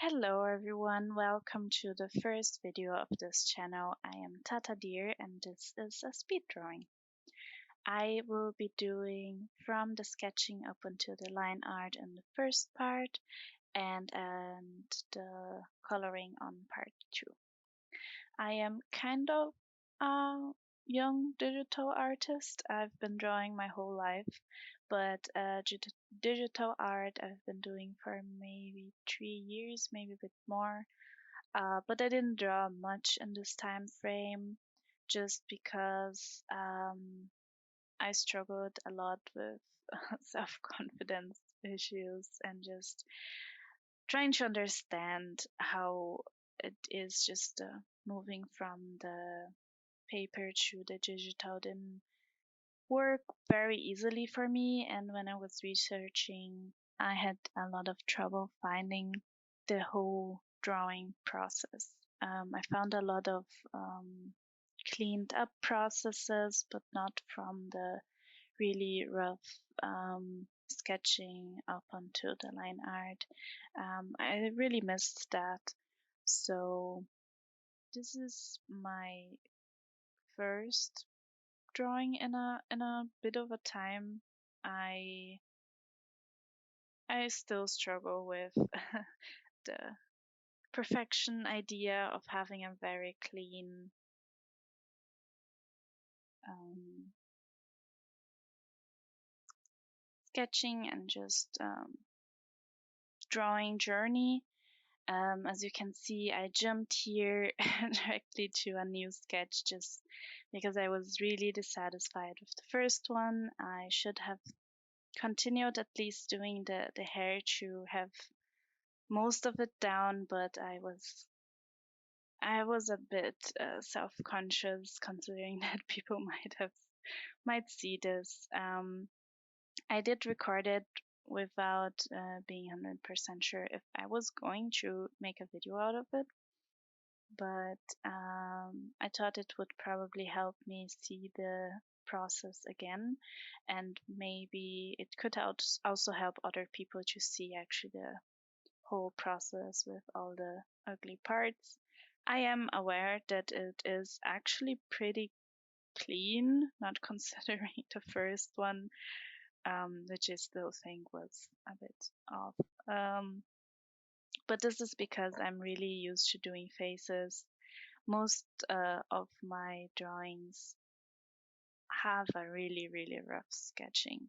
Hello everyone, welcome to the first video of this channel. I am Tata Deer and this is a speed drawing. I will be doing from the sketching up until the line art in the first part and the coloring on part 2. I am kind of a young digital artist. I've been drawing my whole life, but digital art I've been doing for maybe 3 years, maybe a bit more. But I didn't draw much in this time frame just because I struggled a lot with self-confidence issues and just trying to understand how it is just moving from the paper to the digital didn't work very easily for me. And when I was researching, I had a lot of trouble finding the whole drawing process. I found a lot of cleaned up processes, but not from the really rough sketching up onto the line art. I really missed that. So this is my first drawing in a bit of a time. I I still struggle with the perfection idea of having a very clean um, sketching and just drawing journey. As you can see, I jumped here directly to a new sketch just because I was really dissatisfied with the first one. I should have continued at least doing the hair to have most of it down, but I was a bit self-conscious considering that people might see this. I did record it without being 100% sure if I was going to make a video out of it, but I thought it would probably help me see the process again, and maybe it could also help other people to see actually the whole process with all the ugly parts. I am aware that it is actually pretty clean, not considering the first one, which I still think was a bit off. But this is because I'm really used to doing faces. Most of my drawings have a really, really rough sketching.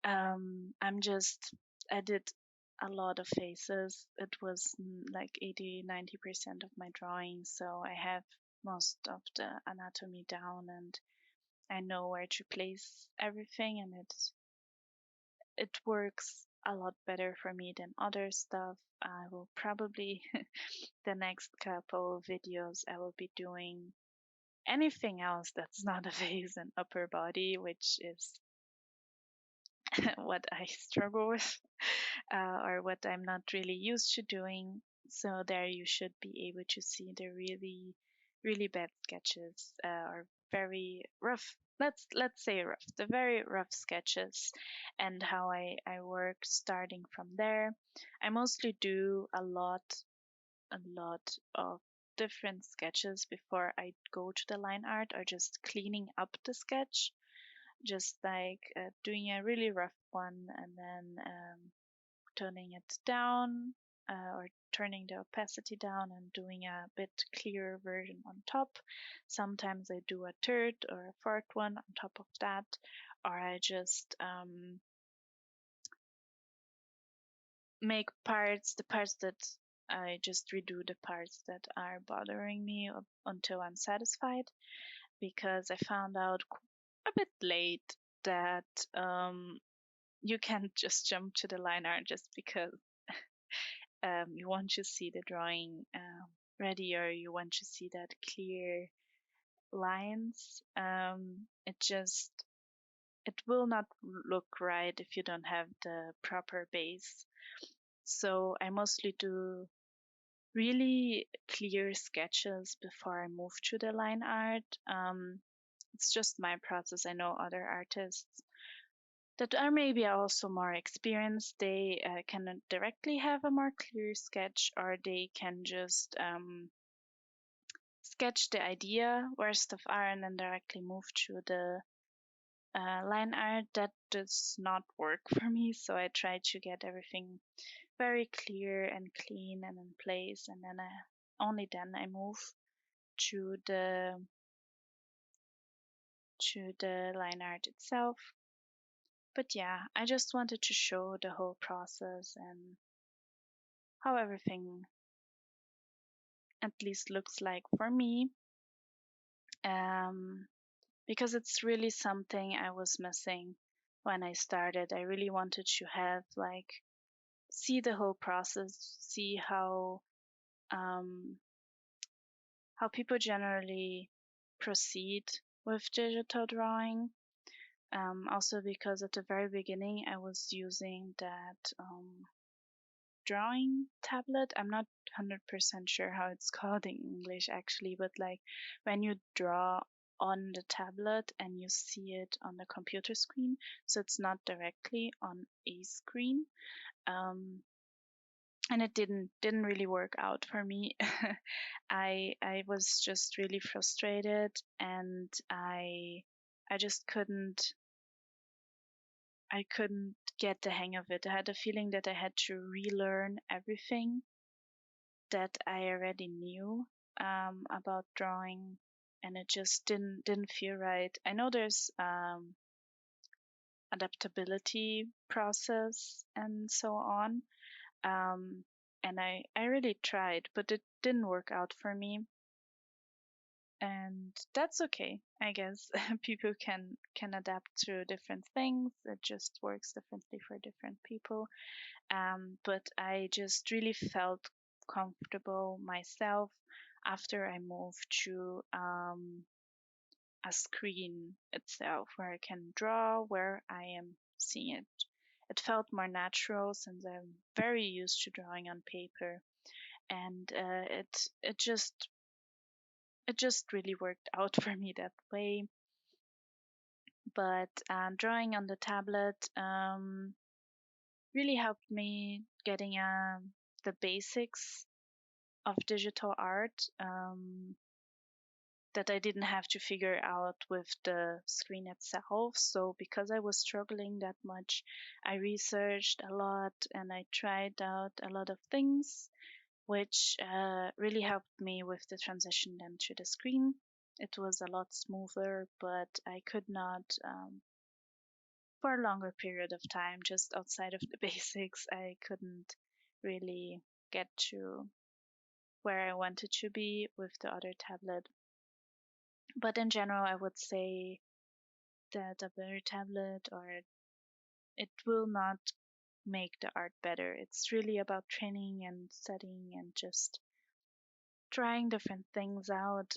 I did a lot of faces. It was like 80-90% of my drawing, so I have most of the anatomy down and I know where to place everything, and it works a lot better for me than other stuff. I will probably the next couple videos I will be doing anything else that's not a face and upper body, which is what I struggle with, or what I'm not really used to doing. So there you should be able to see the really, really bad sketches, or very rough. Let's say rough, the very rough sketches, and how I work starting from there. I mostly do a lot of different sketches before I go to the line art, or just cleaning up the sketch, just like doing a really rough one and then turning it down, or turning the opacity down and doing a bit clearer version on top. Sometimes I do a third or a fourth one on top of that, or I just make the parts that I just redo the parts that are bothering me until I'm satisfied, because I found out a bit late that you can't just jump to the line art just because you want to see the drawing ready, or you want to see that clear lines. It will not look right if you don't have the proper base. So I mostly do really clear sketches before I move to the line art. It's just my process. I know other artists that are maybe also more experienced, they can directly have a more clear sketch, or they can just sketch the idea where stuff are and then directly move to the line art. That does not work for me, so I try to get everything very clear and clean and in place, and then only then I move to the line art itself. But yeah, I just wanted to show the whole process and how everything at least looks like for me, um, because it's really something I was missing when I started. I really wanted to have like see the whole process, see um, how people generally proceed with digital drawing. Also because at the very beginning I was using that drawing tablet. I'm not 100% sure how it's called in English actually, but like when you draw on the tablet and you see it on the computer screen, so it's not directly on a screen. Um, and it didn't really work out for me. I was just really frustrated, and I just couldn't get the hang of it. I had a feeling that I had to relearn everything that I already knew about drawing, and it just didn't feel right. I know there's adaptability process and so on, um, and I really tried, but it didn't work out for me, and that's okay, I guess. People can adapt to different things. It just works differently for different people. But I just really felt comfortable myself after I moved to a screen itself where I can draw where I am seeing it. It felt more natural since I'm very used to drawing on paper, and it just really worked out for me that way. But drawing on the tablet really helped me getting the basics of digital art, that I didn't have to figure out with the screen itself. So because I was struggling that much, I researched a lot and I tried out a lot of things, which really helped me with the transition then to the screen. It was a lot smoother, but I could not, for a longer period of time, just outside of the basics, I couldn't really get to where I wanted to be with the other tablet. But in general, I would say that a better tablet, or it will not make the art better. It's really about training and studying and just trying different things out.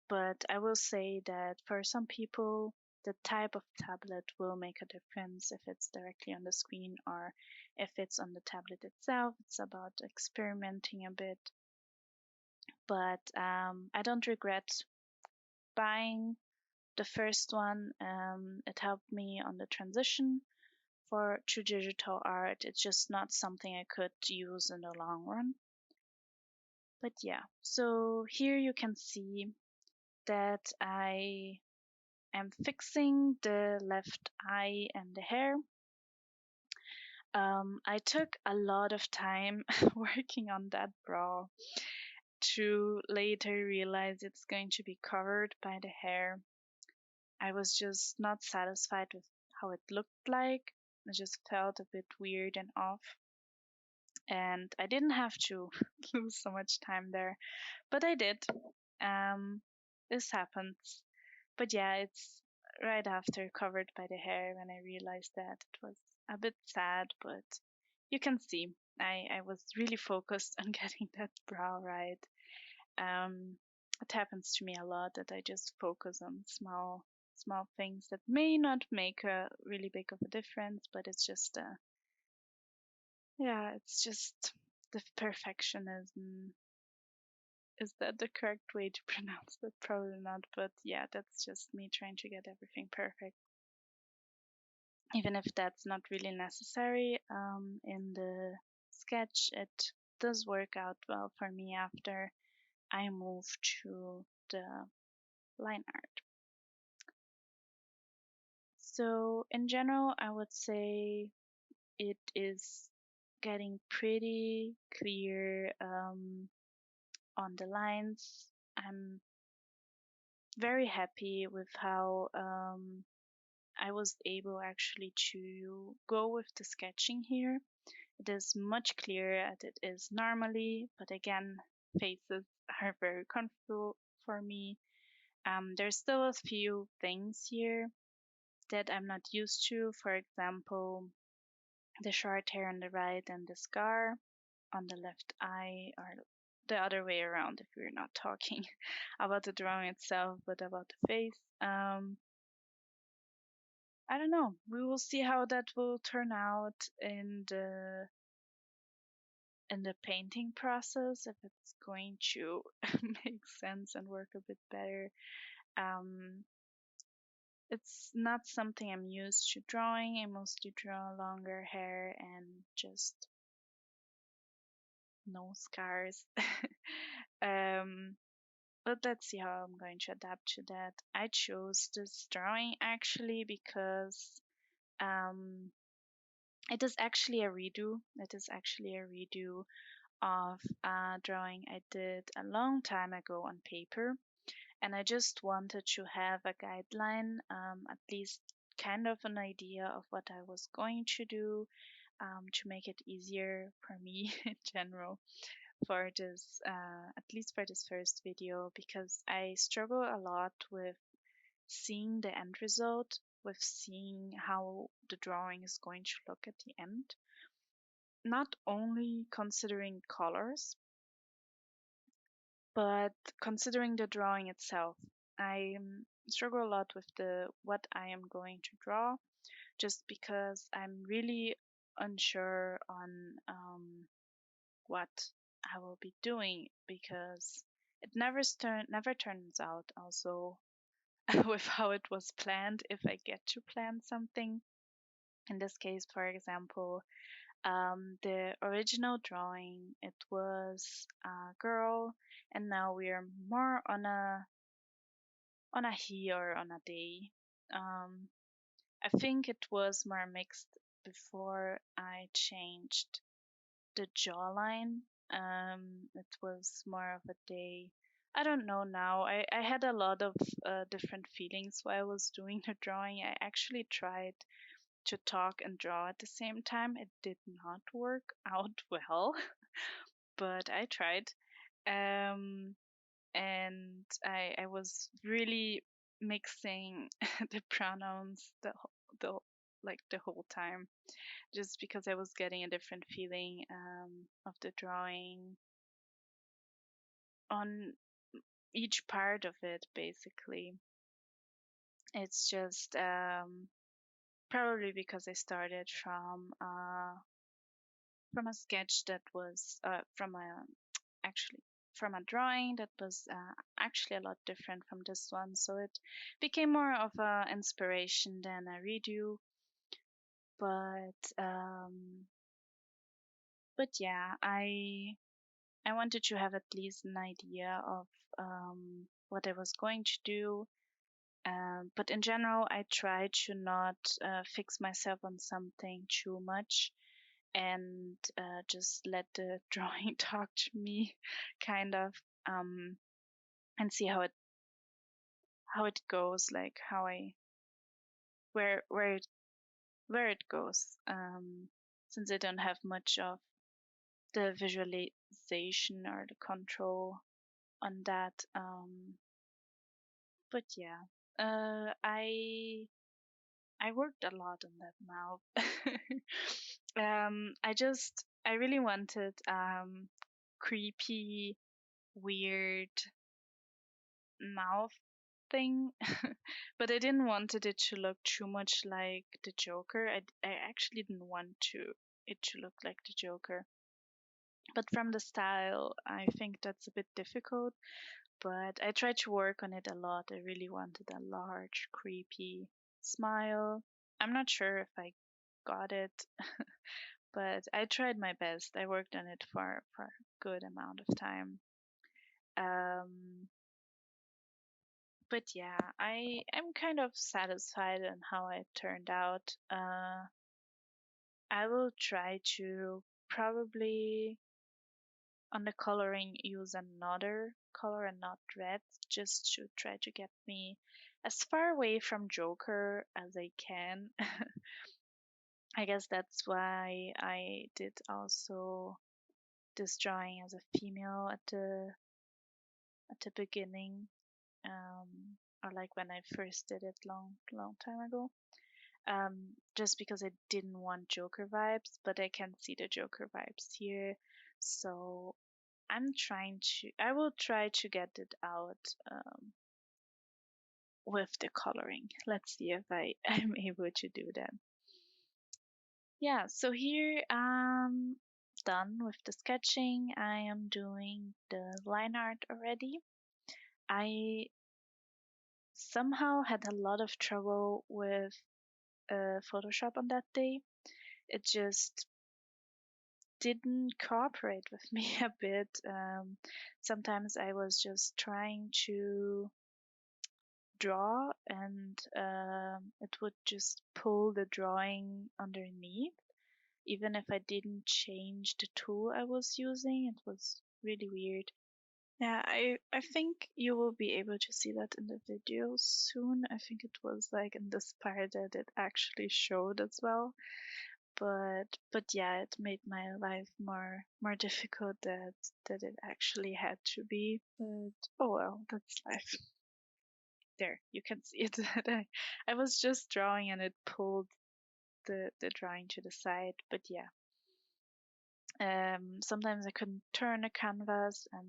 But I will say that for some people, the type of tablet will make a difference if it's directly on the screen or if it's on the tablet itself. It's about experimenting a bit. But I don't regret buying the first one. It helped me on the transition for to digital art. It's just not something I could use in the long run. But yeah, so here you can see that I am fixing the left eye and the hair. I took a lot of time working on that brow to later realize it's going to be covered by the hair. I was just not satisfied with how it looked like. It just felt a bit weird and off. And I didn't have to lose so much time there, but I did. Um, this happens. But yeah, it's right after covered by the hair when I realized that. It was a bit sad, but you can see I was really focused on getting that brow right. Um, it happens to me a lot that I just focus on small things that may not make a really big of a difference, but it's just yeah, it's just the perfectionism. Is that the correct way to pronounce that? Probably not, but yeah, that's just me trying to get everything perfect. even if that's not really necessary in the sketch. It does work out well for me after I move to the line art. So in general, I would say it is getting pretty clear on the lines. I'm very happy with how I was able actually to go with the sketching here. It is much clearer as it is normally, but again, faces are very comfortable for me. There's still a few things here that I'm not used to. For example, the short hair on the right and the scar on the left eye, or the other way around if we're not talking about the drawing itself, but about the face. I don't know. We will see how that will turn out in the painting process, if it's going to make sense and work a bit better. Um, it's not something I'm used to drawing. I mostly draw longer hair and just no scars. um, but let's see how I'm going to adapt to that. I chose this drawing actually because um, it is actually a redo. It is actually a redo of a drawing I did a long time ago on paper, and I just wanted to have a guideline, at least kind of an idea of what I was going to do, to make it easier for me in general for this, at least for this first video, because I struggle a lot with seeing the end result, with seeing how the drawing is going to look at the end. Not only considering colors, but considering the drawing itself. I struggle a lot with the what I am going to draw, just because I'm really unsure on what I will be doing, because it never turns out also with how it was planned, if I get to plan something. In this case, for example, the original drawing, it was a girl, and now we are more on a he or on a they. Um, I think it was more mixed before I changed the jawline. It was more of a they. I don't know now. I had a lot of different feelings while I was doing the drawing. I actually tried to talk and draw at the same time. It did not work out well, but I tried. Um, and I was really mixing the pronouns the like the whole time, just because I was getting a different feeling of the drawing on each part of it. Basically, it's just probably because I started from a sketch that was from a actually from a drawing that was actually a lot different from this one, so it became more of a inspiration than a redo. But um but yeah, I wanted to have at least an idea of what I was going to do. But in general, I try to not fix myself on something too much, and just let the drawing talk to me, kind of, um, and see how it goes, like how I where where it where it goes. Since I don't have much of the visualization or the control on that. But yeah, I worked a lot on that mouth. I really wanted creepy, weird mouth thing, but I didn't wanted it to look too much like the Joker. I actually didn't want it to look like the Joker. But from the style, I think that's a bit difficult. But I tried to work on it a lot. I really wanted a large, creepy smile. I'm not sure if I got it, but I tried my best. I worked on it for a good amount of time. Um, but yeah, I'm kind of satisfied in how it turned out. I will try to probably on the coloring use another color and not red, just to try to get me as far away from Joker as I can. I guess that's why I did also this drawing as a female at the beginning, or like when I first did it long time ago. Just because I didn't want Joker vibes, but I can see the Joker vibes here. So I will try to get it out with the coloring. Let's see if I'm able to do that. Yeah, so here I'm done with the sketching. I am doing the line art already. I somehow had a lot of trouble with Photoshop on that day. It just didn't cooperate with me a bit. Sometimes I was just trying to draw and it would just pull the drawing underneath. Even if I didn't change the tool I was using, it was really weird. Yeah, I think you will be able to see that in the video soon. I think it was like in this part that it actually showed as well. But yeah, it made my life more difficult that it actually had to be. But oh well, that's life. There, you can see it. I was just drawing and it pulled the drawing to the side. But yeah, sometimes I couldn't turn a canvas, and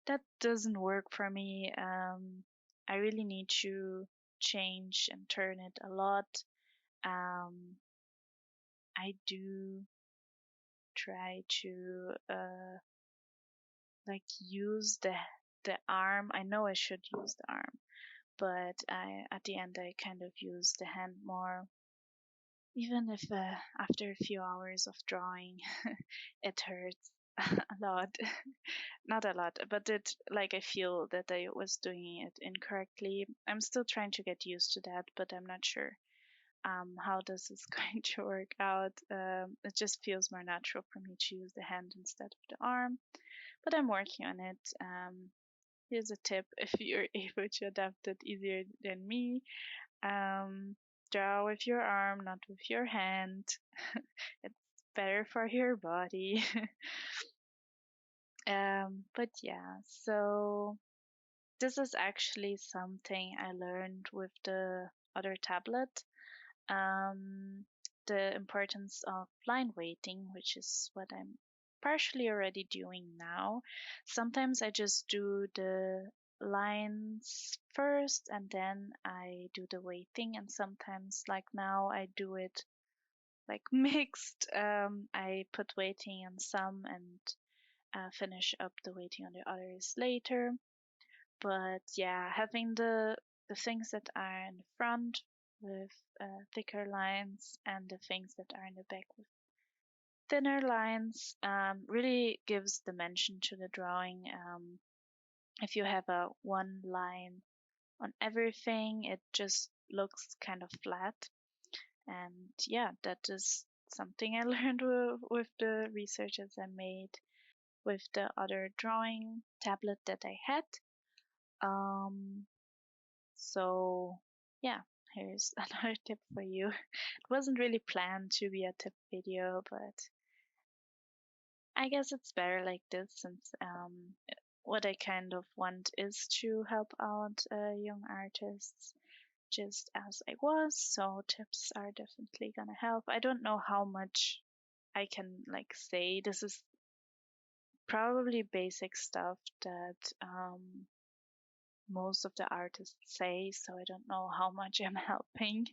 that doesn't work for me. I really need to change and turn it a lot. Um, I do try to like use the arm. I know I should use the arm, but I at the end I kind of use the hand more. Even if after a few hours of drawing, it hurts a lot. Not a lot, but it like I feel that I was doing it incorrectly. I'm still trying to get used to that, but I'm not sure how this is going to work out. It just feels more natural for me to use the hand instead of the arm, but I'm working on it. Here's a tip if you're able to adapt it easier than me. Um, Draw with your arm, not with your hand. It's better for your body. But yeah, so this is actually something I learned with the other tablet. Um, the importance of line weighting, which is what I'm partially already doing now. Sometimes I just do the lines first and then I do the weighting, and sometimes, like now, I do it like mixed. I put weighting on some and finish up the weighting on the others later. But yeah, having the things that are in the front with thicker lines and the things that are in the back with thinner lines really gives dimension to the drawing. If you have a one line on everything, it just looks kind of flat. And yeah, that is something I learned with the researches I made with the other drawing tablet that I had. Um, So, yeah, here's another tip for you. It wasn't really planned to be a tip video, but I guess it's better like this since what I kind of want is to help out young artists just as I was. So, tips are definitely gonna help. I don't know how much I can like say. This is probably basic stuff that most of the artists say, so I don't know how much I'm helping.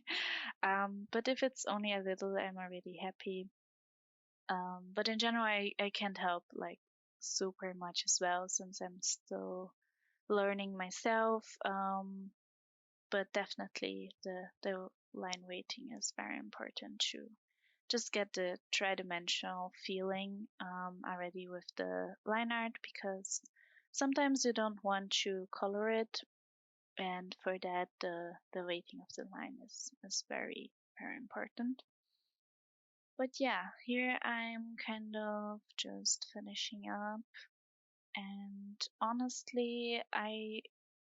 But if it's only a little, I'm already happy. But in general, I can't help like super much as well since I'm still learning myself. But definitely the line weighting is very important to just get the tridimensional feeling already with the line art, because sometimes you don't want to color it, and for that the weighting of the line is very very important. But yeah, here I'm kind of just finishing up, and honestly I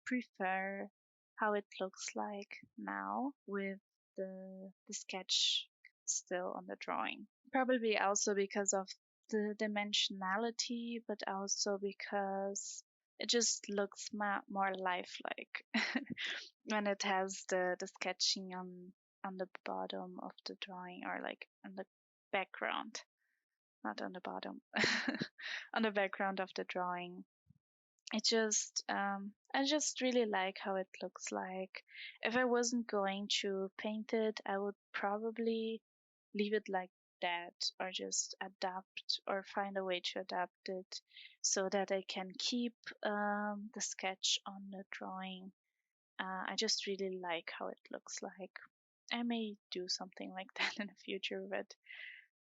prefer how it looks like now with the sketch still on the drawing. Probably also because of the dimensionality, but also because it just looks more lifelike when it has the sketching on the bottom of the drawing, or like on the background, not on the bottom, on the background of the drawing. It just I just really like how it looks like. If I wasn't going to paint it, I would probably leave it like that, or just adapt or find a way to adapt it so that I can keep the sketch on the drawing. I just really like how it looks like. I may do something like that in the future, but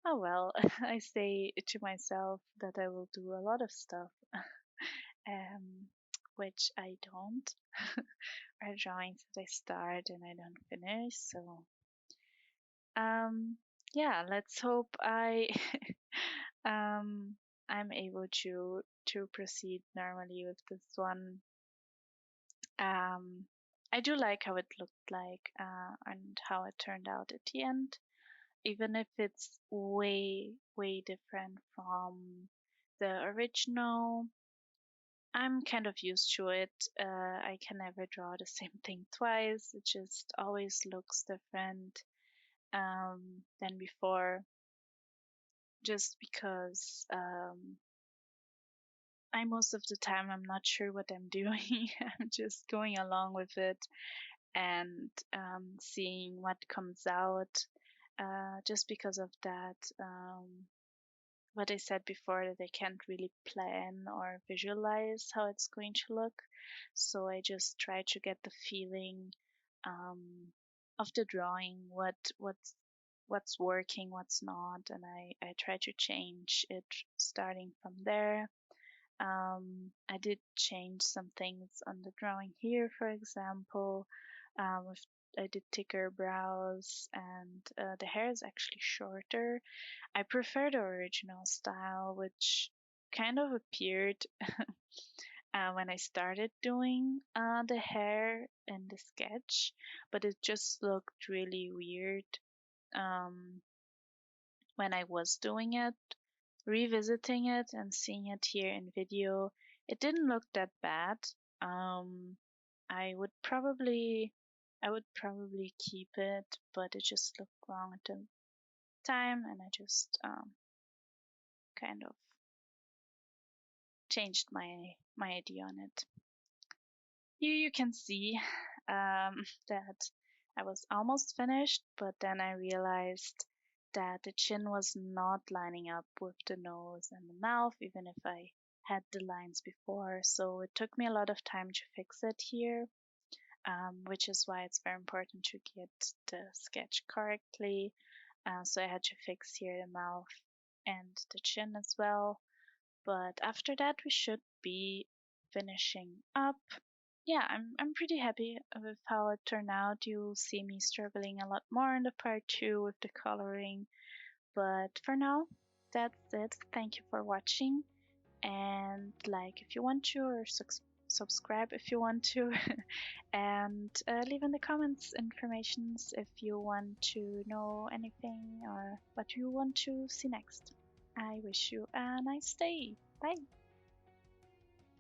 oh well. I say to myself that I will do a lot of stuff, um, which I don't. Are drawings that I start and I don't finish. So yeah, let's hope um, I'm able to proceed normally with this one. Um, I do like how it looked like and how it turned out at the end, even if it's way different from the original. I'm kind of used to it. I can never draw the same thing twice. It just always looks different than before, just because I most of the time I'm not sure what I'm doing. I'm just going along with it and seeing what comes out. Just because of that, what I said before, that I can't really plan or visualize how it's going to look. So I just try to get the feeling of the drawing, what's working, what's not, and I try to change it starting from there. I did change some things on the drawing here, for example. With I did thicker brows, and the hair is actually shorter. I prefer the original style, which kind of appeared when I started doing the hair and the sketch, but it just looked really weird um, when I was doing it. Revisiting it and seeing it here in video, it didn't look that bad. Um, I would probably I would probably keep it, but it just looked wrong at the time, and I just kind of changed my idea on it. Here you can see that I was almost finished, but then I realized that the chin was not lining up with the nose and the mouth, even if I had the lines before. So it took me a lot of time to fix it here, which is why it's very important to get the sketch correctly. So I had to fix here the mouth and the chin as well. But after that, we should be finishing up. Yeah, I'm pretty happy with how it turned out. You'll see me struggling a lot more in the part 2 with the coloring. But for now, that's it. Thank you for watching. And like if you want to, or subscribe if you want to. And leave in the comments informations if you want to know anything or what you want to see next. I wish you a nice day. Bye.